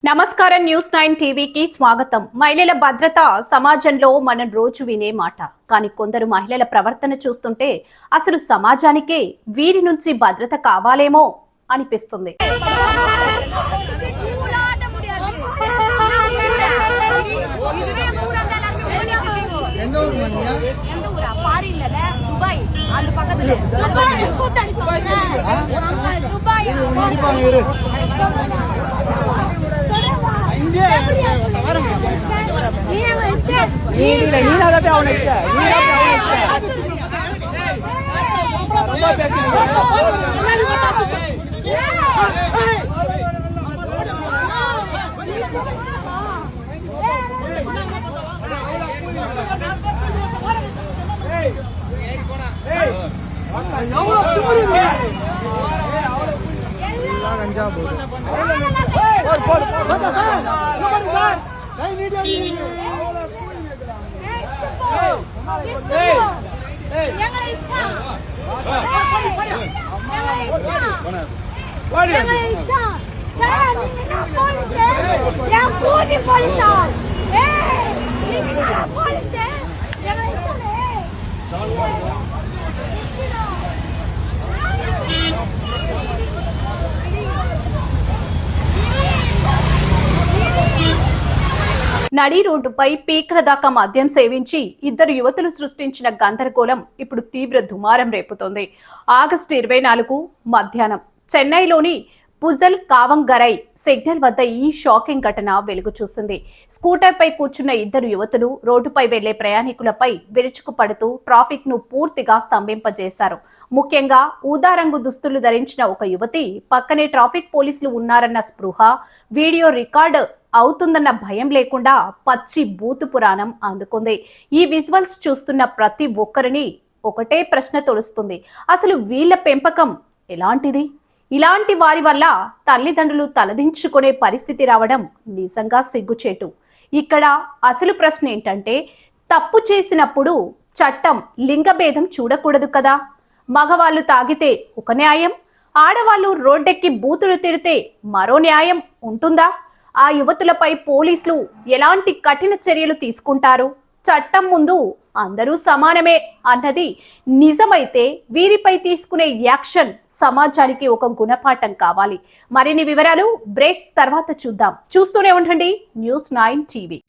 నమస్కారం న్యూస్ 9 టీవీకి స్వాగతం. మహిళల భద్రత సమాజంలో మనం రోజు వినే మాట. కానీ కొందరు మహిళల ప్రవర్తన చూస్తుంటే అసలు సమాజానికే వీరి నుంచి భద్రత కావాలేమో అనిపిస్తుంది. నడి రోడ్డుపై పీకల దాకా మద్యం సేవించి ఇద్దరు యువతులు సృష్టించిన గందరగోళం ఇప్పుడు తీవ్ర దుమారం రేపుతోంది. ఆగస్టు 24 మధ్యాహ్నం చెన్నైలోని పుజల్ కావంగరై సిగ్నల్ వద్ద ఈ షాకింగ్ ఘటన వెలుగు చూసింది. స్కూటర్పై కూర్చున్న ఇద్దరు యువతులు రోడ్డుపై వెళ్లే ప్రయాణికులపై విరుచుకుపడుతూ ట్రాఫిక్ ను పూర్తిగా స్తంభింపజేశారు. ముఖ్యంగా ఊదా రంగు దుస్తులు ధరించిన ఒక యువతి పక్కనే ట్రాఫిక్ పోలీసులు ఉన్నారన్న స్పృహ, వీడియో రికార్డు అవుతుందన్న భయం లేకుండా పచ్చి బూతు పురాణం అందుకుంది. ఈ విజువల్స్ చూస్తున్న ప్రతి ఒక్కరిని ఒకటే ప్రశ్న తొలుస్తుంది. అసలు వీళ్ళ పెంపకం ఎలాంటిది? ఇలాంటి వారి వల్ల తల్లిదండ్రులు తలదించుకునే పరిస్థితి రావడం నిజంగా సిగ్గుచేటు. ఇక్కడ అసలు ప్రశ్న ఏంటంటే, తప్పు చేసినప్పుడు చట్టం లింగభేదం చూడకూడదు కదా? మగవాళ్ళు తాగితే ఒక న్యాయం, ఆడవాళ్ళు రోడ్డెక్కి బూతులు తిడితే మరో న్యాయం ఉంటుందా? ఆ యువతులపై పోలీసులు ఎలాంటి కఠిన చర్యలు తీసుకుంటారు? చట్టం ముందు అందరూ సమానమే అన్నది నిజమైతే వీరిపై తీసుకునే యాక్షన్ సమాజానికి ఒక గుణపాఠం కావాలి. మరిన్ని వివరాలు బ్రేక్ తర్వాత చూద్దాం. చూస్తూనే ఉండండి న్యూస్ 9 టీవీ.